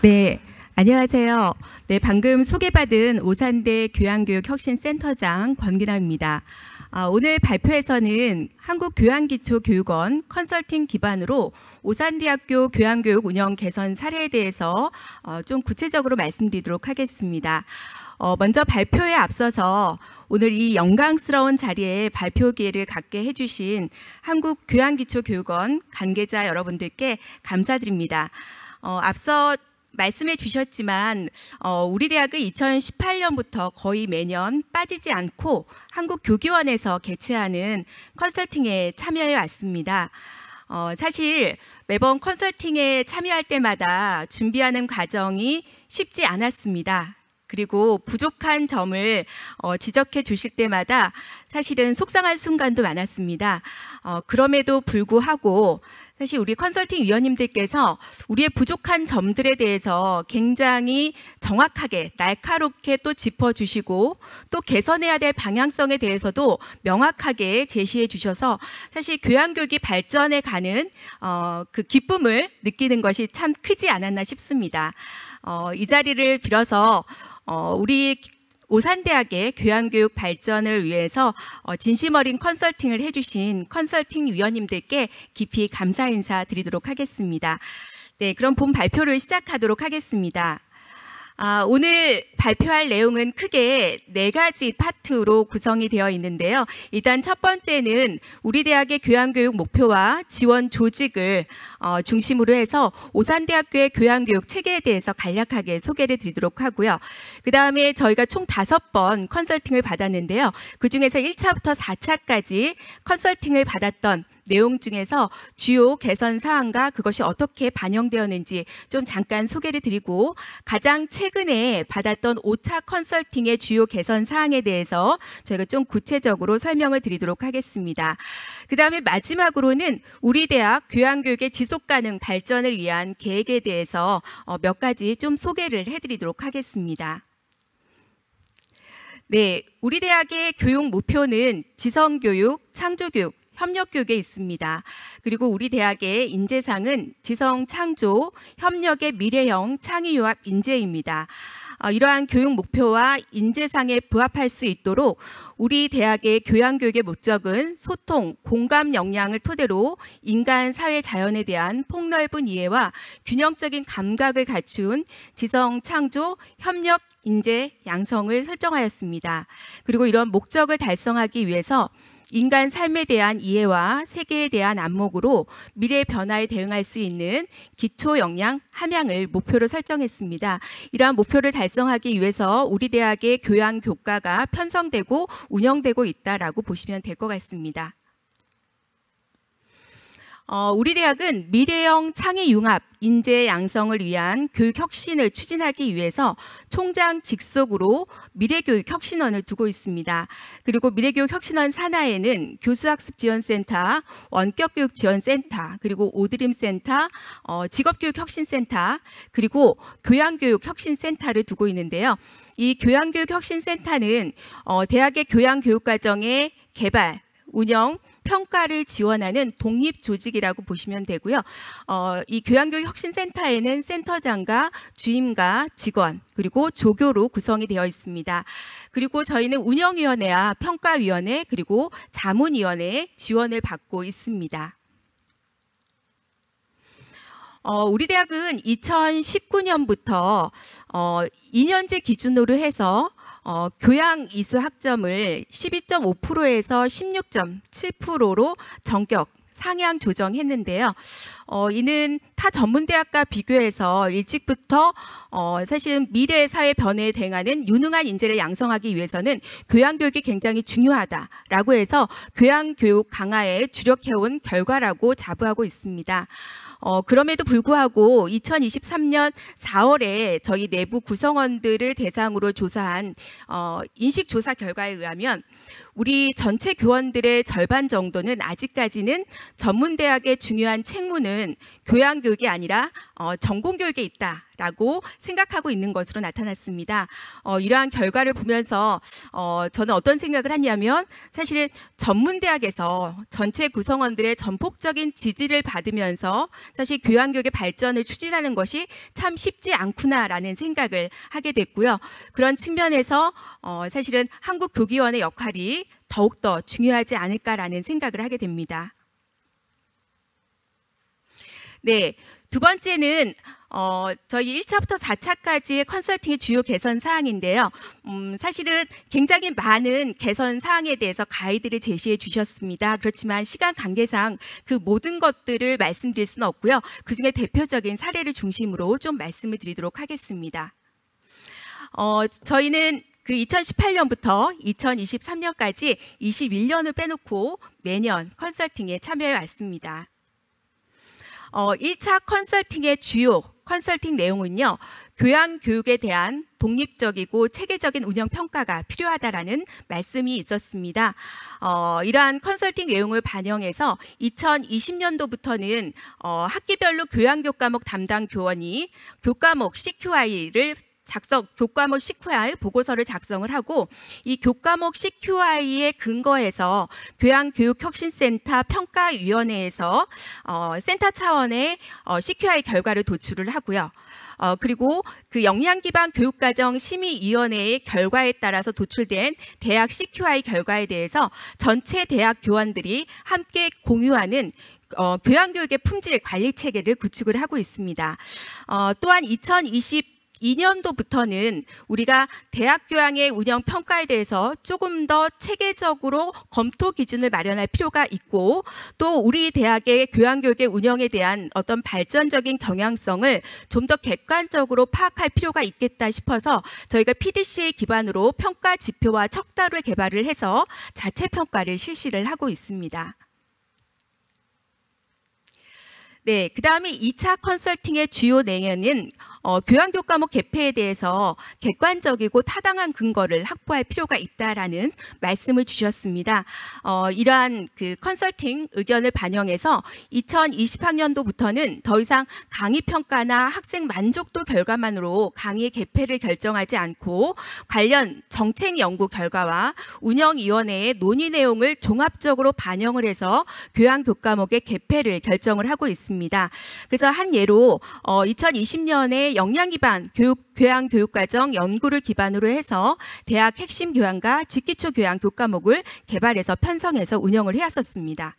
네, 안녕하세요. 네, 방금 소개받은 오산대 교양교육혁신센터장 권기남입니다. 오늘 발표에서는 한국교양기초교육원 컨설팅 기반으로 오산대학교 교양교육 운영 개선 사례에 대해서 좀 구체적으로 말씀드리도록 하겠습니다. 먼저 발표에 앞서서 오늘 이 영광스러운 자리에 발표 기회를 갖게 해주신 한국교양기초교육원 관계자 여러분들께 감사드립니다. 앞서 말씀해 주셨지만 우리 대학은 2018년부터 거의 매년 빠지지 않고 한국교기원에서 개최하는 컨설팅에 참여해 왔습니다. 사실 매번 컨설팅에 참여할 때마다 준비하는 과정이 쉽지 않았습니다. 그리고 부족한 점을 지적해 주실 때마다 사실은 속상한 순간도 많았습니다. 그럼에도 불구하고 사실 우리 컨설팅 위원님들께서 우리의 부족한 점들에 대해서 굉장히 정확하게 날카롭게 또 짚어주시고 또 개선해야 될 방향성에 대해서도 명확하게 제시해 주셔서 사실 교양교육이 발전해 가는 그 기쁨을 느끼는 것이 참 크지 않았나 싶습니다. 이 자리를 빌어서 우리 오산대학의 교양교육 발전을 위해서 진심 어린 컨설팅을 해주신 컨설팅 위원님들께 깊이 감사 인사 드리도록 하겠습니다. 네, 그럼 본 발표를 시작하도록 하겠습니다. 오늘 발표할 내용은 크게 4가지 파트로 구성이 되어 있는데요. 일단 첫 번째는 우리 대학의 교양교육 목표와 지원 조직을 중심으로 해서 오산대학교의 교양교육 체계에 대해서 간략하게 소개를 드리도록 하고요. 그 다음에 저희가 총 5번 컨설팅을 받았는데요. 그 중에서 1차부터 4차까지 컨설팅을 받았던 내용 중에서 주요 개선 사항과 그것이 어떻게 반영되었는지 좀 잠깐 소개를 드리고 가장 최근에 받았던 5차 컨설팅의 주요 개선 사항에 대해서 저희가 좀 구체적으로 설명을 드리도록 하겠습니다. 그 다음에 마지막으로는 우리 대학 교양교육의 지속가능 발전을 위한 계획에 대해서 몇 가지 좀 소개를 해드리도록 하겠습니다. 네, 우리 대학의 교육 목표는 지성교육, 창조교육, 협력교육에 있습니다. 그리고 우리 대학의 인재상은 지성, 창조, 협력의 미래형 창의융합 인재입니다. 이러한 교육 목표와 인재상에 부합할 수 있도록 우리 대학의 교양교육의 목적은 소통, 공감 역량을 토대로 인간, 사회, 자연에 대한 폭넓은 이해와 균형적인 감각을 갖춘 지성, 창조, 협력, 인재, 양성을 설정하였습니다. 그리고 이런 목적을 달성하기 위해서 인간 삶에 대한 이해와 세계에 대한 안목으로 미래 변화에 대응할 수 있는 기초 역량 함양을 목표로 설정했습니다. 이러한 목표를 달성하기 위해서 우리 대학의 교양 교과가 편성되고 운영되고 있다라고 보시면 될 것 같습니다. 우리 대학은 미래형 창의융합, 인재 양성을 위한 교육 혁신을 추진하기 위해서 총장 직속으로 미래교육혁신원을 두고 있습니다. 그리고 미래교육혁신원 산하에는 교수학습지원센터, 원격교육지원센터, 그리고 오드림센터, 직업교육혁신센터, 그리고 교양교육혁신센터를 두고 있는데요. 이 교양교육혁신센터는 대학의 교양교육과정의 개발, 운영, 평가를 지원하는 독립조직이라고 보시면 되고요. 이 교양교육혁신센터에는 센터장과 주임과 직원 그리고 조교로 구성이 되어 있습니다. 그리고 저희는 운영위원회와 평가위원회 그리고 자문위원회의 지원을 받고 있습니다. 우리 대학은 2019년부터 2년제 기준으로 해서 교양 이수 학점을 12.5%에서 16.7%로 전격 상향 조정했는데요. 이는 타 전문대학과 비교해서 일찍부터 사실은 미래 사회 변화에 대응하는 유능한 인재를 양성하기 위해서는 교양교육이 굉장히 중요하다라고 해서 교양교육 강화에 주력해온 결과라고 자부하고 있습니다. 그럼에도 불구하고 2023년 4월에 저희 내부 구성원들을 대상으로 조사한 인식조사 결과에 의하면 우리 전체 교원들의 절반 정도는 아직까지는 전문대학의 중요한 책무는 교양교육이 아니라 전공 교육에 있다라고 생각하고 있는 것으로 나타났습니다. 이러한 결과를 보면서 저는 어떤 생각을 하냐면 사실은 전문대학에서 전체 구성원들의 전폭적인 지지를 받으면서 사실 교양교육의 발전을 추진하는 것이 참 쉽지 않구나라는 생각을 하게 됐고요. 그런 측면에서 사실은 한국교기원의 역할이 더욱더 중요하지 않을까라는 생각을 하게 됩니다. 네, 두 번째는 저희 1차부터 4차까지의 컨설팅의 주요 개선 사항인데요. 사실은 굉장히 많은 개선 사항에 대해서 가이드를 제시해 주셨습니다. 그렇지만 시간 관계상 그 모든 것들을 말씀드릴 수는 없고요. 그중에 대표적인 사례를 중심으로 좀 말씀을 드리도록 하겠습니다. 저희는 그 2018년부터 2023년까지 21년을 빼놓고 매년 컨설팅에 참여해 왔습니다. 1차 컨설팅의 주요 컨설팅 내용은요, 교양교육에 대한 독립적이고 체계적인 운영 평가가 필요하다라는 말씀이 있었습니다. 이러한 컨설팅 내용을 반영해서 2020년도부터는 학기별로 교양교육 과목 담당 교원이 교과목 CQI를 교과목 CQI 보고서를 작성을 하고 이 교과목 CQI에 근거해서 교양교육혁신센터 평가위원회에서 센터 차원의 CQI 결과를 도출을 하고요. 그리고 그 역량기반 교육과정 심의위원회의 결과에 따라서 도출된 대학 CQI 결과에 대해서 전체 대학 교원들이 함께 공유하는 교양교육의 품질 관리 체계를 구축을 하고 있습니다. 또한 2022년도부터는 우리가 대학 교양의 운영 평가에 대해서 조금 더 체계적으로 검토 기준을 마련할 필요가 있고 또 우리 대학의 교양교육의 운영에 대한 어떤 발전적인 경향성을 좀 더 객관적으로 파악할 필요가 있겠다 싶어서 저희가 PDCA 기반으로 평가 지표와 척도를 개발을 해서 자체 평가를 실시를 하고 있습니다. 네, 그 다음에 2차 컨설팅의 주요 내용은 교양교육 과목 개폐에 대해서 객관적이고 타당한 근거를 확보할 필요가 있다라는 말씀을 주셨습니다. 이러한 그 컨설팅 의견을 반영해서 2020학년도부터는 더 이상 강의 평가나 학생 만족도 결과만으로 강의 개폐를 결정하지 않고 관련 정책 연구 결과와 운영위원회의 논의 내용을 종합적으로 반영을 해서 교양교육 과목의 개폐를 결정을 하고 있습니다. 그래서 한 예로 2020년에 역량기반 교양교육과정 연구를 기반으로 해서 대학 핵심 교양과 직기초 교양 교과목을 개발해서 편성해서 운영을 해왔었습니다.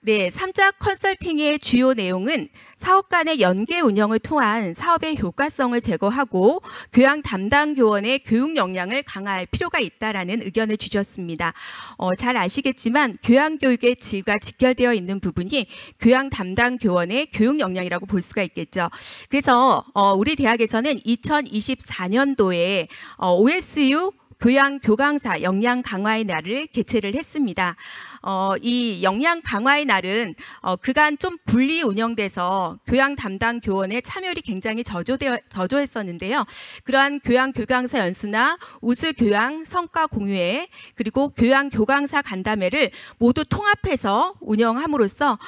네, 3차 컨설팅의 주요 내용은 사업 간의 연계 운영을 통한 사업의 효과성을 제고하고 교양 담당 교원의 교육 역량을 강화할 필요가 있다라는 의견을 주셨습니다. 잘 아시겠지만 교양교육의 질과 직결되어 있는 부분이 교양 담당 교원의 교육 역량이라고 볼 수가 있겠죠. 그래서 우리 대학에서는 2024년도에 OSU 교양 교강사 역량 강화의 날을 개최를 했습니다. 이 역량 강화의 날은 그간 좀 분리 운영돼서 교양 담당 교원의 참여율이 굉장히 저조했었는데요. 그러한 교양 교강사 연수나 우수 교양 성과 공유회 그리고 교양 교강사 간담회를 모두 통합해서 운영함으로써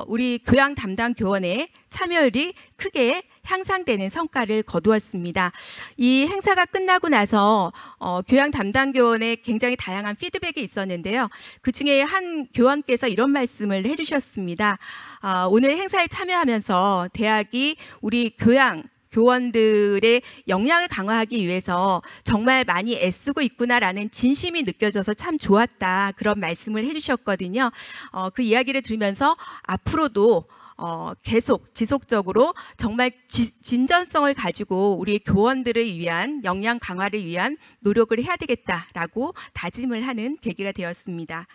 우리 교양 담당 교원의 참여율이 크게 향상되는 성과를 거두었습니다. 이 행사가 끝나고 나서 교양 담당 교원의 굉장히 다양한 피드백이 있었는데요. 그중에 한 교원께서 이런 말씀을 해주셨습니다. 오늘 행사에 참여하면서 대학이 우리 교원들의 역량을 강화하기 위해서 정말 많이 애쓰고 있구나라는 진심이 느껴져서 참 좋았다. 그런 말씀을 해주셨거든요. 그 이야기를 들으면서 앞으로도 계속 지속적으로 정말 진전성을 가지고 우리 교원들을 위한 역량 강화를 위한 노력을 해야 되겠다라고 다짐을 하는 계기가 되었습니다.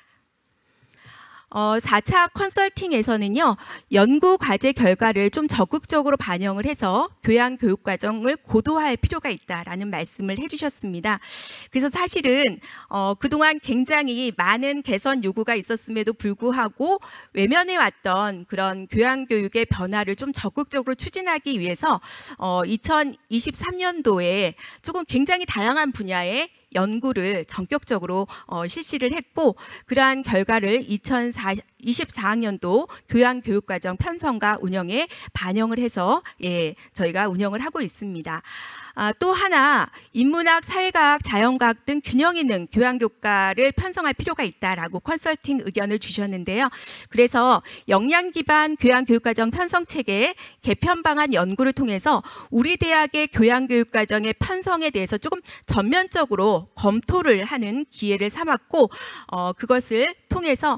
4차 컨설팅에서는요, 연구 과제 결과를 좀 적극적으로 반영을 해서 교양 교육 과정을 고도화할 필요가 있다라는 말씀을 해주셨습니다. 그래서 사실은 그동안 굉장히 많은 개선 요구가 있었음에도 불구하고 외면해 왔던 그런 교양 교육의 변화를 좀 적극적으로 추진하기 위해서 2023년도에 조금 굉장히 다양한 분야의 연구를 전격적으로 실시를 했고 그러한 결과를 24학년도 교양교육과정 편성과 운영에 반영을 해서 저희가 운영을 하고 있습니다. 또 하나 인문학, 사회과학, 자연과학 등 균형 있는 교양교과를 편성할 필요가 있다라고 컨설팅 의견을 주셨는데요. 그래서 역량 기반 교양교육과정 편성체계 개편 방안 연구를 통해서 우리 대학의 교양교육과정의 편성에 대해서 조금 전면적으로 검토를 하는 기회를 삼았고 그것을 통해서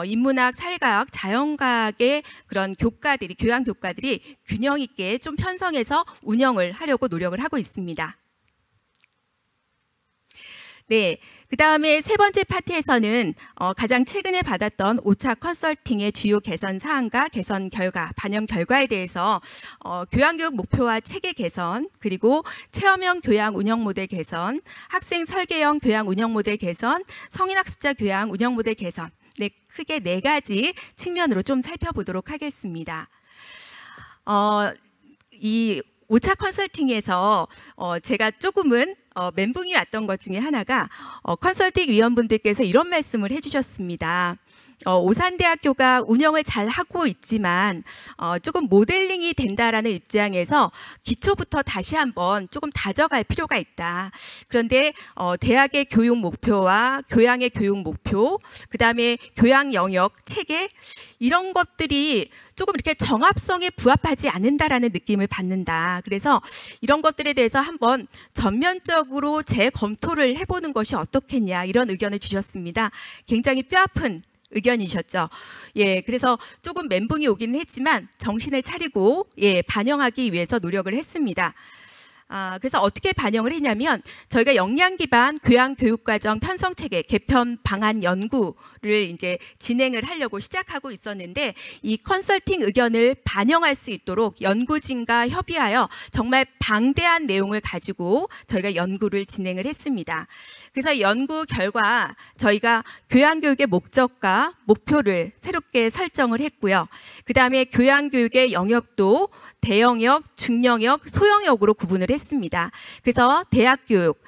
인문학, 사회과학, 자연과학의 그런 교과들이 교양 교과들이 균형 있게 좀 편성해서 운영을 하려고 노력을 하고 있습니다. 네, 그 다음에 세 번째 파트에서는 가장 최근에 받았던 5차 컨설팅의 주요 개선 사항과 개선 결과, 반영 결과에 대해서 교양교육 목표와 체계 개선, 그리고 체험형 교양 운영 모델 개선, 학생 설계형 교양 운영 모델 개선, 성인학습자 교양 운영 모델 개선, 네, 크게 4가지 측면으로 좀 살펴보도록 하겠습니다. 이 5차 컨설팅에서 제가 조금은 멘붕이 왔던 것 중에 하나가 컨설팅 위원분들께서 이런 말씀을 해주셨습니다. 오산대학교가 운영을 잘 하고 있지만 조금 모델링이 된다라는 입장에서 기초부터 다시 한번 조금 다져갈 필요가 있다. 그런데 대학의 교육 목표와 교양의 교육 목표, 그 다음에 교양 영역, 체계 이런 것들이 조금 이렇게 정합성에 부합하지 않는다라는 느낌을 받는다. 그래서 이런 것들에 대해서 한번 전면적으로 재검토를 해보는 것이 어떻겠냐 이런 의견을 주셨습니다. 굉장히 뼈아픈 의견이셨죠. 그래서 조금 멘붕이 오기는 했지만 정신을 차리고 반영하기 위해서 노력을 했습니다. 그래서 어떻게 반영을 했냐면 저희가 역량 기반 교양 교육과정 편성체계 개편 방안 연구를 이제 진행을 하려고 시작하고 있었는데 이 컨설팅 의견을 반영할 수 있도록 연구진과 협의하여 정말 방대한 내용을 가지고 저희가 연구를 진행을 했습니다. 그래서 연구 결과 저희가 교양교육의 목적과 목표를 새롭게 설정을 했고요. 그 다음에 교양교육의 영역도 대영역, 중영역, 소영역으로 구분을 했습니다. 그래서 대학교육,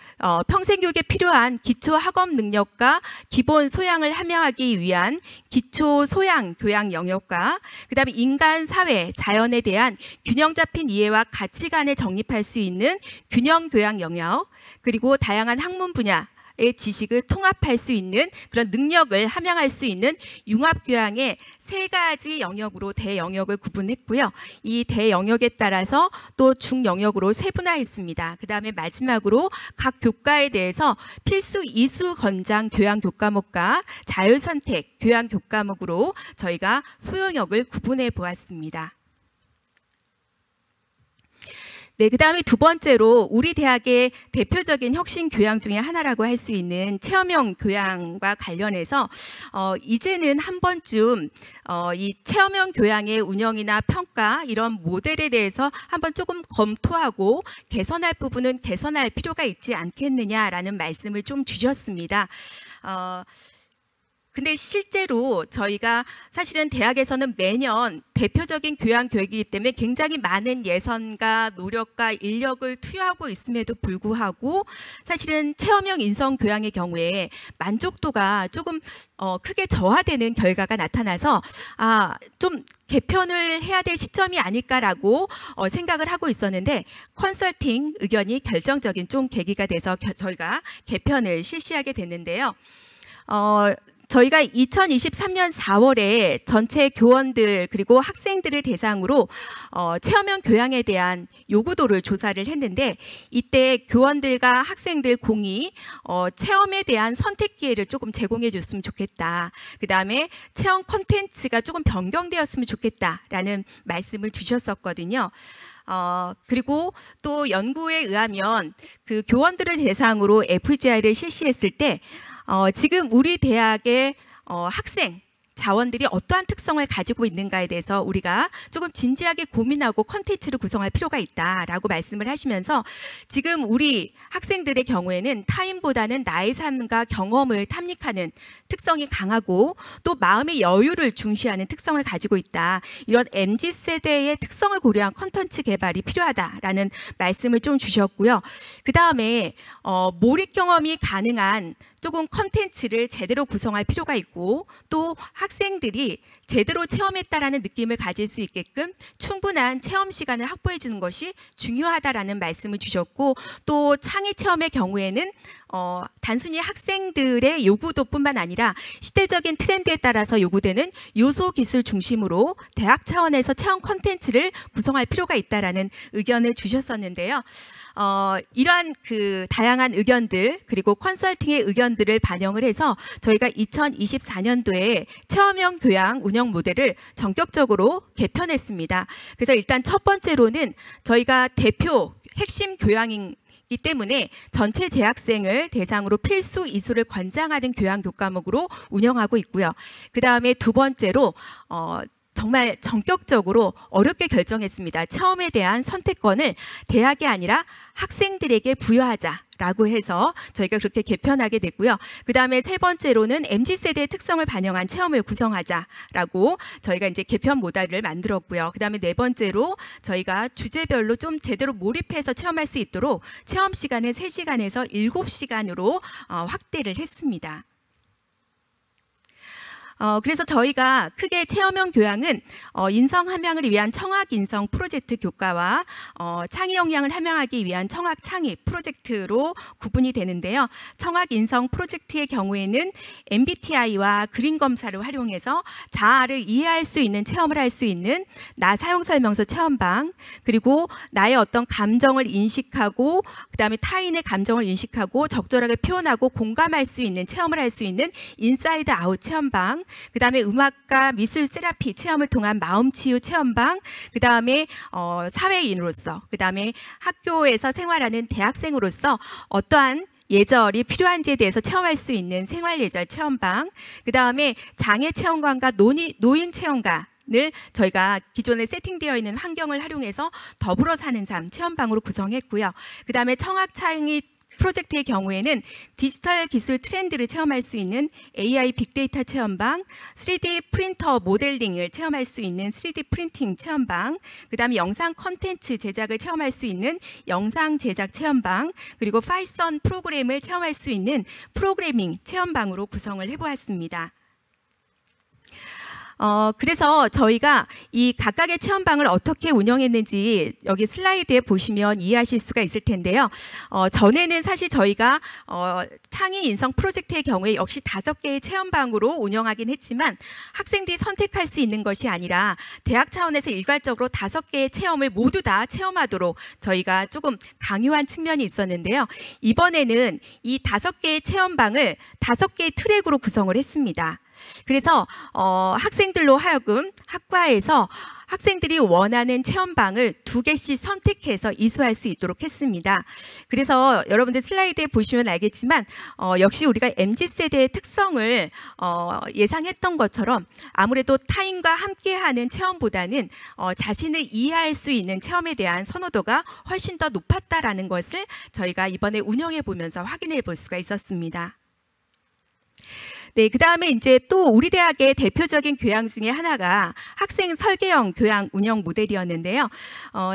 평생교육에 필요한 기초 학업 능력과 기본 소양을 함양하기 위한 기초 소양 교양 영역과 그 다음에 인간, 사회, 자연에 대한 균형 잡힌 이해와 가치관을 정립할 수 있는 균형 교양 영역, 그리고 다양한 학문 분야 의 지식을 통합할 수 있는 그런 능력을 함양할 수 있는 융합교양의 3가지 영역으로 대영역을 구분했고요. 이 대영역에 따라서 또 중영역으로 세분화했습니다. 그 다음에 마지막으로 각 교과에 대해서 필수 이수 권장 교양 교과목과 자율선택 교양 교과목으로 저희가 소영역을 구분해 보았습니다. 네, 그 다음에 두 번째로 우리 대학의 대표적인 혁신 교양 중에 하나라고 할 수 있는 체험형 교양과 관련해서 이제는 한 번쯤 이 체험형 교양의 운영이나 평가 이런 모델에 대해서 한번 조금 검토하고 개선할 부분은 개선할 필요가 있지 않겠느냐라는 말씀을 좀 주셨습니다. 근데 실제로 저희가 사실은 대학에서는 매년 대표적인 교양 교육이기 때문에 굉장히 많은 예산과 노력과 인력을 투여하고 있음에도 불구하고 사실은 체험형 인성 교양의 경우에 만족도가 조금 크게 저하되는 결과가 나타나서 좀 개편을 해야 될 시점이 아닐까라고 생각을 하고 있었는데 컨설팅 의견이 결정적인 좀 계기가 돼서 저희가 개편을 실시하게 됐는데요. 저희가 2023년 4월에 전체 교원들 그리고 학생들을 대상으로 체험형 교양에 대한 요구도를 조사를 했는데 이때 교원들과 학생들 공히 체험에 대한 선택 기회를 조금 제공해 줬으면 좋겠다. 그 다음에 체험 콘텐츠가 조금 변경되었으면 좋겠다라는 말씀을 주셨었거든요. 그리고 또 연구에 의하면 그 교원들을 대상으로 FGI를 실시했을 때 지금 우리 대학의 학생 자원들이 어떠한 특성을 가지고 있는가에 대해서 우리가 조금 진지하게 고민하고 컨텐츠를 구성할 필요가 있다라고 말씀을 하시면서 지금 우리 학생들의 경우에는 타인보다는 나의 삶과 경험을 탐닉하는 특성이 강하고 또 마음의 여유를 중시하는 특성을 가지고 있다. 이런 MZ세대의 특성을 고려한 콘텐츠 개발이 필요하다라는 말씀을 좀 주셨고요. 그 다음에 몰입 경험이 가능한 조금 콘텐츠를 제대로 구성할 필요가 있고 또 학생들이 제대로 체험했다라는 느낌을 가질 수 있게끔 충분한 체험 시간을 확보해 주는 것이 중요하다라는 말씀을 주셨고 또 창의 체험의 경우에는 단순히 학생들의 요구도뿐만 아니라 시대적인 트렌드에 따라서 요구되는 요소 기술 중심으로 대학 차원에서 체험 콘텐츠를 구성할 필요가 있다라는 의견을 주셨었는데요. 이러한 그 다양한 의견들 그리고 컨설팅의 의견들을 반영을 해서 저희가 2024년도에 체험형 교양 운영 모델을 전격적으로 개편했습니다. 그래서 일단 첫 번째로는 저희가 대표 핵심 교양이기 때문에 전체 재학생을 대상으로 필수 이수를 권장하는 교양 교과목으로 운영하고 있고요. 그 다음에 두 번째로 정말 전격적으로 어렵게 결정했습니다. 체험에 대한 선택권을 대학이 아니라 학생들에게 부여하자라고 해서 저희가 그렇게 개편하게 됐고요. 그 다음에 세 번째로는 MZ세대의 특성을 반영한 체험을 구성하자라고 저희가 이제 개편 모델을 만들었고요. 그 다음에 네 번째로 저희가 주제별로 좀 제대로 몰입해서 체험할 수 있도록 체험 시간을 3시간에서 7시간으로 확대를 했습니다. 그래서 저희가 크게 체험형 교양은 인성 함양을 위한 청학 인성 프로젝트 교과와 창의 역량을 함양하기 위한 청학 창의 프로젝트로 구분이 되는데요. 청학 인성 프로젝트의 경우에는 MBTI와 그림 검사를 활용해서 자아를 이해할 수 있는 체험을 할 수 있는 나 사용 설명서 체험방, 그리고 나의 어떤 감정을 인식하고 그다음에 타인의 감정을 인식하고 적절하게 표현하고 공감할 수 있는 체험을 할 수 있는 인사이드 아웃 체험방, 그 다음에 음악과 미술 세라피 체험을 통한 마음치유 체험방, 그 다음에 사회인으로서, 그 다음에 학교에서 생활하는 대학생으로서 어떠한 예절이 필요한지에 대해서 체험할 수 있는 생활예절 체험방, 그 다음에 장애 체험관과 노인 체험관을 저희가 기존에 세팅되어 있는 환경을 활용해서 더불어 사는 삶 체험방으로 구성했고요. 그 다음에 청학창의 프로젝트의 경우에는 디지털 기술 트렌드를 체험할 수 있는 AI 빅데이터 체험방, 3D 프린터 모델링을 체험할 수 있는 3D 프린팅 체험방, 그 다음에 영상 콘텐츠 제작을 체험할 수 있는 영상 제작 체험방, 그리고 파이썬 프로그램을 체험할 수 있는 프로그래밍 체험방으로 구성을 해보았습니다. 그래서 저희가 이 각각의 체험방을 어떻게 운영했는지 여기 슬라이드에 보시면 이해하실 수가 있을 텐데요. 전에는 사실 저희가 창의 인성 프로젝트의 경우에 역시 5개의 체험방으로 운영하긴 했지만 학생들이 선택할 수 있는 것이 아니라 대학 차원에서 일괄적으로 5개의 체험을 모두 다 체험하도록 저희가 조금 강요한 측면이 있었는데요. 이번에는 이 5개의 체험방을 5개의 트랙으로 구성을 했습니다. 그래서 학생들로 하여금 학과에서 학생들이 원하는 체험방을 2개씩 선택해서 이수할 수 있도록 했습니다. 그래서 여러분들 슬라이드에 보시면 알겠지만 역시 우리가 MZ세대의 특성을 예상했던 것처럼 아무래도 타인과 함께하는 체험보다는 자신을 이해할 수 있는 체험에 대한 선호도가 훨씬 더 높았다라는 것을 저희가 이번에 운영해 보면서 확인해 볼 수가 있었습니다. 네, 그 다음에 이제 또 우리 대학의 대표적인 교양 중에 하나가 학생 설계형 교양 운영 모델이었는데요.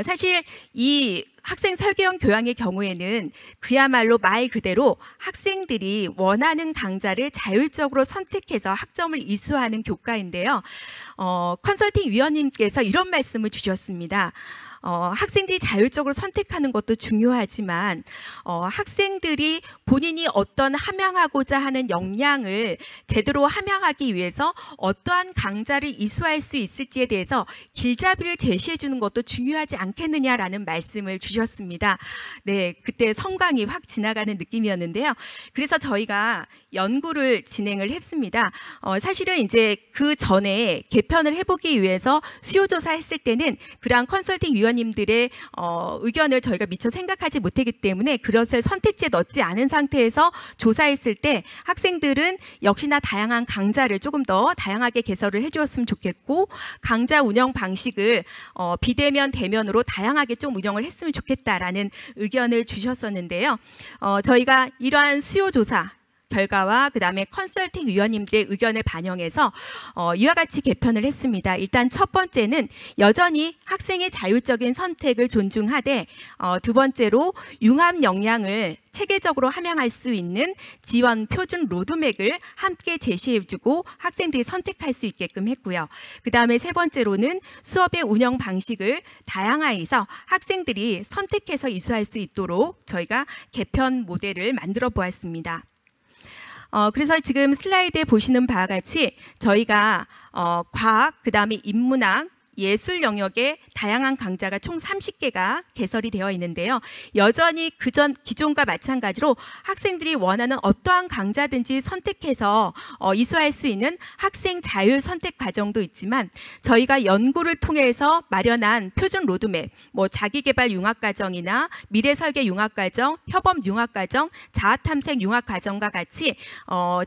사실 이 학생 설계형 교양의 경우에는 그야말로 말 그대로 학생들이 원하는 강좌를 자율적으로 선택해서 학점을 이수하는 교과인데요. 컨설팅 위원님께서 이런 말씀을 주셨습니다. 학생들이 자율적으로 선택하는 것도 중요하지만 학생들이 본인이 어떤 함양하고자 하는 역량을 제대로 함양하기 위해서 어떠한 강좌를 이수할 수 있을지에 대해서 길잡이를 제시해 주는 것도 중요하지 않겠느냐라는 말씀을 주셨습니다. 네, 그때 성광이 확 지나가는 느낌이었는데요. 그래서 저희가 연구를 진행을 했습니다. 사실은 이제 그 전에 개편을 해보기 위해서 수요조사 했을 때는 그러한 컨설팅 위원님들의 의견을 저희가 미처 생각하지 못했기 때문에 그것을 선택지에 넣지 않은 상태에서 조사했을 때 학생들은 역시나 다양한 강좌를 조금 더 다양하게 개설을 해주었으면 좋겠고 강좌 운영 방식을 비대면 대면으로 다양하게 좀 운영을 했으면 좋겠다라는 의견을 주셨었는데요. 저희가 이러한 수요조사 결과와 그다음에 컨설팅 위원님들의 의견을 반영해서 이와 같이 개편을 했습니다. 일단 첫 번째는 여전히 학생의 자율적인 선택을 존중하되 두 번째로 융합 역량을 체계적으로 함양할 수 있는 지원 표준 로드맵을 함께 제시해주고 학생들이 선택할 수 있게끔 했고요. 그 다음에 세 번째로는 수업의 운영 방식을 다양화해서 학생들이 선택해서 이수할 수 있도록 저희가 개편 모델을 만들어 보았습니다. 그래서 지금 슬라이드에 보시는 바와 같이 저희가 과학, 그 다음에 인문학, 예술 영역의 다양한 강좌가 총 30개가 개설이 되어 있는데요. 여전히 기존과 마찬가지로 학생들이 원하는 어떠한 강좌든지 선택해서 이수할 수 있는 학생 자율 선택 과정도 있지만 저희가 연구를 통해서 마련한 표준 로드맵, 자기개발 융합과정이나 미래설계 융합과정, 협업 융합과정, 자아탐색 융합과정과 같이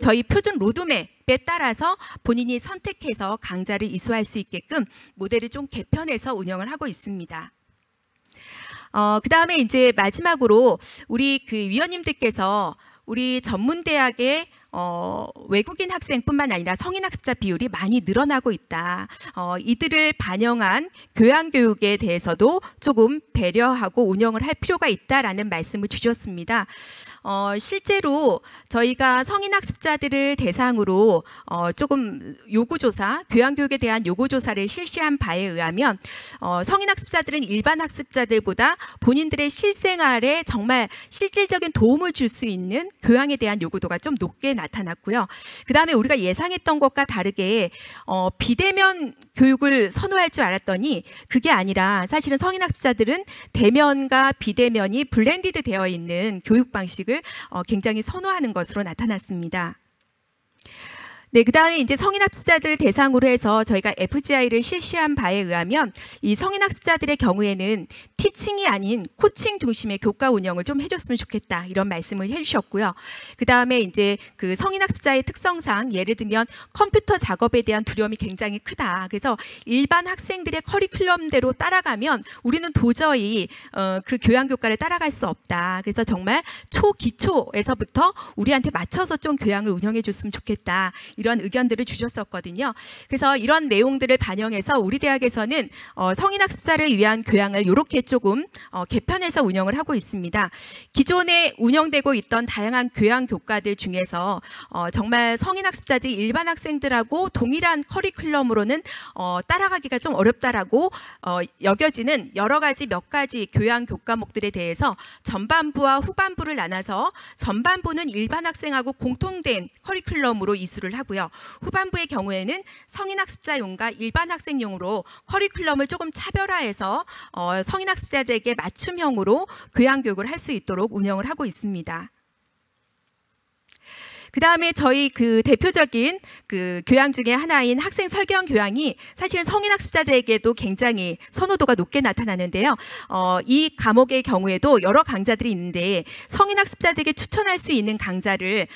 저희 표준 로드맵 에 따라서 본인이 선택해서 강좌를 이수할 수 있게끔 모델을 좀 개편해서 운영을 하고 있습니다. 그 다음에 이제 마지막으로 우리 그 위원님들께서 우리 전문대학의 외국인 학생뿐만 아니라 성인학습자 비율이 많이 늘어나고 있다. 이들을 반영한 교양교육에 대해서도 조금 배려하고 운영을 할 필요가 있다라는 말씀을 주셨습니다. 실제로 저희가 성인학습자들을 대상으로 조금 요구조사, 교양교육에 대한 요구조사를 실시한 바에 의하면 성인학습자들은 일반 학습자들보다 본인들의 실생활에 정말 실질적인 도움을 줄 수 있는 교양에 대한 요구도가 좀 높게 나타났고요. 그 다음에 우리가 예상했던 것과 다르게 비대면 교육을 선호할 줄 알았더니 그게 아니라 사실은 성인학습자들은 대면과 비대면이 블렌디드 되어 있는 교육 방식을 굉장히 선호하는 것으로 나타났습니다. 네, 그 다음에 이제 성인학습자들을 대상으로 해서 저희가 FGI를 실시한 바에 의하면 이 성인학습자들의 경우에는 티칭이 아닌 코칭 중심의 교과 운영을 좀 해줬으면 좋겠다 이런 말씀을 해주셨고요. 그 다음에 이제 그 성인학습자의 특성상 예를 들면 컴퓨터 작업에 대한 두려움이 굉장히 크다. 그래서 일반 학생들의 커리큘럼대로 따라가면 우리는 도저히 그 교양 교과를 따라갈 수 없다. 그래서 정말 초기초에서부터 우리한테 맞춰서 좀 교양을 운영해 줬으면 좋겠다. 이런 의견들을 주셨었거든요. 그래서 이런 내용들을 반영해서 우리 대학에서는 성인학습자를 위한 교양을 이렇게 조금 개편해서 운영을 하고 있습니다. 기존에 운영되고 있던 다양한 교양 교과들 중에서 정말 성인학습자들이 일반 학생들하고 동일한 커리큘럼으로는 따라가기가 좀 어렵다라고 여겨지는 여러 가지 몇 가지 교양 교과목들에 대해서 전반부와 후반부를 나눠서 전반부는 일반 학생하고 공통된 커리큘럼으로 이수를 하고요. 후반부의 경우에는 성인학습자용과 일반 학생용으로 커리큘럼을 조금 차별화해서 성인학습자들에게 맞춤형으로 교양교육을 할 수 있도록 운영을 하고 있습니다. 그 다음에 저희 그 대표적인 그 교양 중에 하나인 학생 설계형 교양이 사실은 성인학습자들에게도 굉장히 선호도가 높게 나타나는데요. 이 과목의 경우에도 여러 강좌들이 있는데 성인학습자들에게 추천할 수 있는 강좌를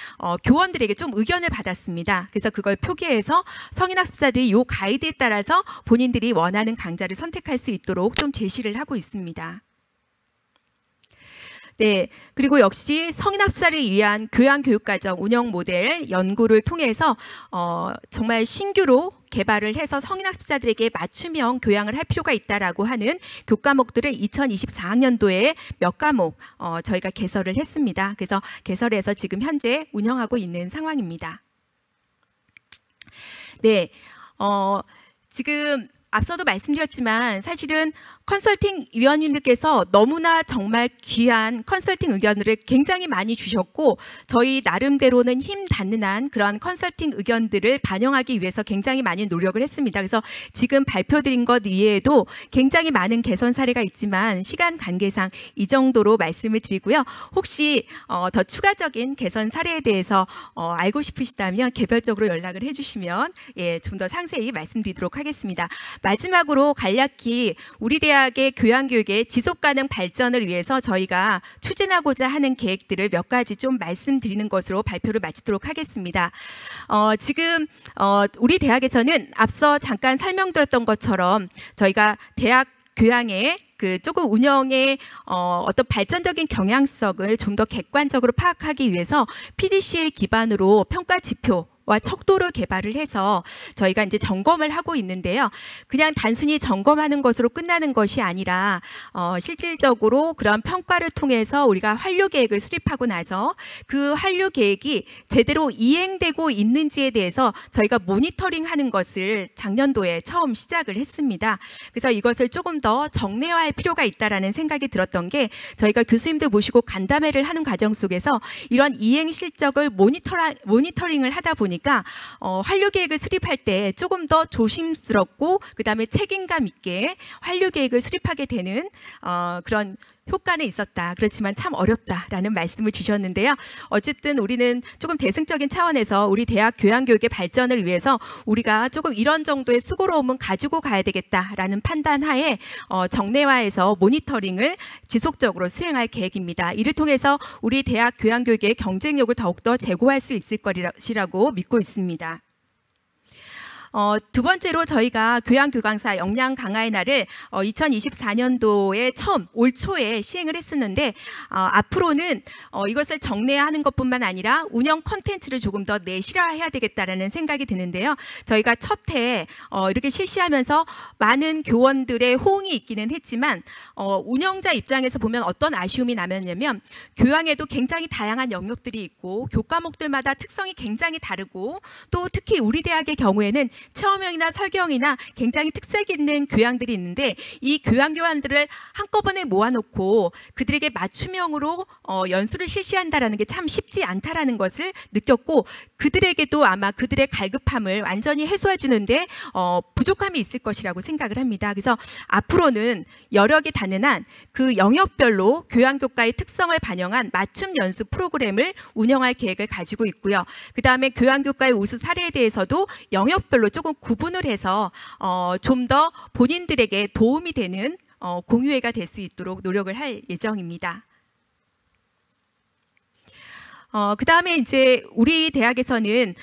교원들에게 좀 의견을 받았습니다. 그래서 그걸 표기해서 성인학습자들이 이 가이드에 따라서 본인들이 원하는 강좌를 선택할 수 있도록 좀 제시를 하고 있습니다. 네, 그리고 역시 성인학습자를 위한 교양교육과정 운영 모델 연구를 통해서 정말 신규로 개발을 해서 성인학습자들에게 맞춤형 교양을 할 필요가 있다라고 하는 교과목들을 2024학년도에 몇 과목 저희가 개설을 했습니다. 그래서 개설해서 지금 현재 운영하고 있는 상황입니다. 네, 지금 앞서도 말씀드렸지만 사실은 컨설팅 위원님들께서 너무나 정말 귀한 컨설팅 의견들을 굉장히 많이 주셨고 저희 나름대로는 힘 닿는 한 그런 컨설팅 의견들을 반영하기 위해서 굉장히 많이 노력을 했습니다. 그래서 지금 발표드린 것 이외에도 굉장히 많은 개선 사례가 있지만 시간 관계상 이 정도로 말씀을 드리고요. 혹시 더 추가적인 개선 사례에 대해서 알고 싶으시다면 개별적으로 연락을 해주시면 좀 더 상세히 말씀드리도록 하겠습니다. 마지막으로 간략히 우리 대학의 교양교육의 지속가능 발전을 위해서 저희가 추진하고자 하는 계획들을 몇 가지 좀 말씀드리는 것으로 발표를 마치도록 하겠습니다. 지금 우리 대학에서는 앞서 잠깐 설명드렸던 것처럼 저희가 대학 교양의 그 조금 운영의 어떤 발전적인 경향성을 좀 더 객관적으로 파악하기 위해서 PDCA 기반으로 평가 지표와 척도를 개발을 해서 저희가 이제 점검을 하고 있는데요. 그냥 단순히 점검하는 것으로 끝나는 것이 아니라 실질적으로 그런 평가를 통해서 우리가 환류 계획을 수립하고 나서 그 환류 계획이 제대로 이행되고 있는지에 대해서 저희가 모니터링하는 것을 작년도에 처음 시작을 했습니다. 그래서 이것을 조금 더 정례화할 필요가 있다라는 생각이 들었던 게 저희가 교수님들 모시고 간담회를 하는 과정 속에서 이런 이행 실적을 모니터링을 하다 보니까 환류 계획을 수립할 때 조금 더 조심스럽고 그다음에 책임감 있게 환류 계획을 수립하게 되는 그런 효과는 있었다. 그렇지만 참 어렵다라는 말씀을 주셨는데요. 어쨌든 우리는 조금 대승적인 차원에서 우리 대학 교양교육의 발전을 위해서 우리가 조금 이런 정도의 수고로움은 가지고 가야 되겠다라는 판단하에 정례화해서 모니터링을 지속적으로 수행할 계획입니다. 이를 통해서 우리 대학 교양교육의 경쟁력을 더욱더 제고할 수 있을 것이라고 믿고 있습니다. 두 번째로 저희가 교양교강사 역량 강화의 날을 2024년도에 처음 올 초에 시행을 했었는데 앞으로는 이것을 정례화하는 것뿐만 아니라 운영 콘텐츠를 조금 더 내실화해야 되겠다라는 생각이 드는데요. 저희가 첫 해 이렇게 실시하면서 많은 교원들의 호응이 있기는 했지만 운영자 입장에서 보면 어떤 아쉬움이 남았냐면 교양에도 굉장히 다양한 영역들이 있고 교과목들마다 특성이 굉장히 다르고 또 특히 우리 대학의 경우에는 체험형이나 설계형이나 굉장히 특색 있는 교양들이 있는데 이 교양교환들을 한꺼번에 모아놓고 그들에게 맞춤형으로 연수를 실시한다라는 게 참 쉽지 않다라는 것을 느꼈고 그들에게도 아마 그들의 갈급함을 완전히 해소해 주는데 부족함이 있을 것이라고 생각을 합니다. 그래서 앞으로는 여력이 가능한 그 영역별로 교양교과의 특성을 반영한 맞춤 연수 프로그램을 운영할 계획을 가지고 있고요. 그 다음에 교양교과의 우수 사례에 대해서도 영역별로 조금 구분을 해서 좀 더 본인들에게 도움이 되는 공유회가 될 수 있도록 노력을 할 예정입니다. 그 다음에 이제 우리 대학에서는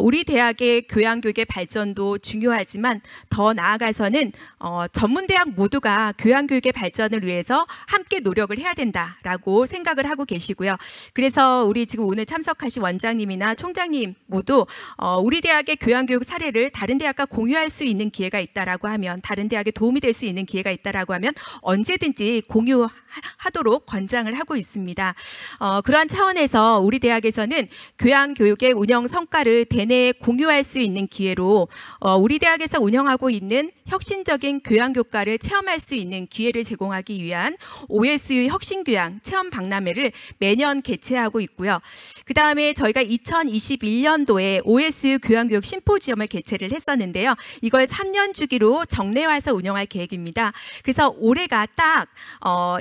우리 대학의 교양교육의 발전도 중요하지만 더 나아가서는 전문대학 모두가 교양교육의 발전을 위해서 함께 노력을 해야 된다라고 생각을 하고 계시고요. 그래서 우리 지금 오늘 참석하신 원장님이나 총장님 모두 우리 대학의 교양교육 사례를 다른 대학과 공유할 수 있는 기회가 있다라고 하면 다른 대학에 도움이 될 수 있는 기회가 있다라고 하면 언제든지 공유하도록 권장을 하고 있습니다. 그러한 차원에서 우리 대학에서는 교양교육의 운영 성과를 대내에 공유할 수 있는 기회로 우리 대학에서 운영하고 있는 혁신적인 교양교과를 체험할 수 있는 기회를 제공하기 위한 OSU 혁신교양 체험 박람회를 매년 개최하고 있고요. 그 다음에 저희가 2021년도에 OSU 교양교육 심포지엄을 개최를 했었는데요. 이걸 3년 주기로 정례화해서 운영할 계획입니다. 그래서 올해가 딱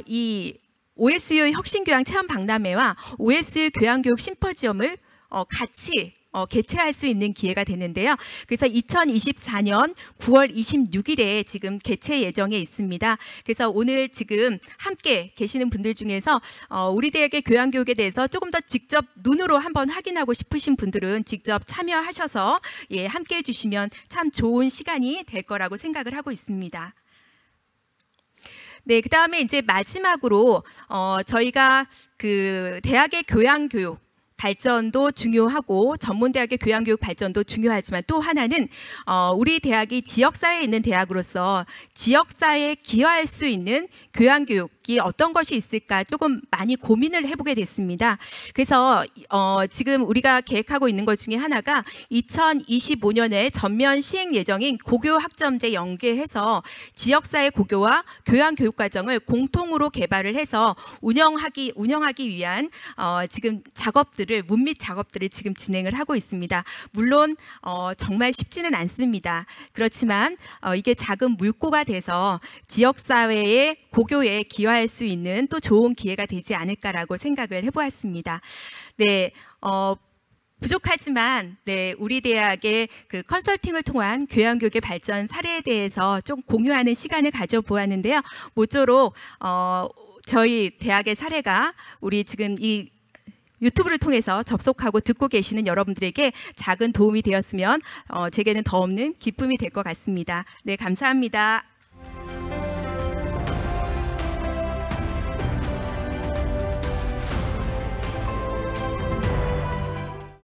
이 OSU 혁신교양 체험 박람회와 OSU 교양교육 심포지엄을 같이 개최할 수 있는 기회가 되는데요. 그래서 2024년 9월 26일에 지금 개최 예정에 있습니다. 그래서 오늘 지금 함께 계시는 분들 중에서 우리 대학의 교양교육에 대해서 조금 더 직접 눈으로 한번 확인하고 싶으신 분들은 직접 참여하셔서 함께 해주시면 참 좋은 시간이 될 거라고 생각을 하고 있습니다. 네, 그 다음에 이제 마지막으로 저희가 그 대학의 교양교육 발전도 중요하고 전문대학의 교양교육 발전도 중요하지만 또 하나는 우리 대학이 지역사회에 있는 대학으로서 지역사회에 기여할 수 있는 교양교육이 어떤 것이 있을까 조금 많이 고민을 해보게 됐습니다. 그래서 지금 우리가 계획하고 있는 것 중에 하나가 2025년에 전면 시행 예정인 고교학점제 연계해서 지역사회 고교와 교양교육과정을 공통으로 개발을 해서 운영하기 위한 지금 문밑 작업들을 지금 진행을 하고 있습니다. 물론 정말 쉽지는 않습니다. 그렇지만 이게 작은 물꼬가 돼서 지역사회의 고교에 기여할 수 있는 또 좋은 기회가 되지 않을까라고 생각을 해보았습니다. 네, 부족하지만 우리 대학의 그 컨설팅을 통한 교양교육의 발전 사례에 대해서 좀 공유하는 시간을 가져보았는데요. 모쪼록 저희 대학의 사례가 우리 지금 이 유튜브를 통해서 접속하고 듣고 계시는 여러분들에게 작은 도움이 되었으면 제게는 더 없는 기쁨이 될 것 같습니다. 네, 감사합니다.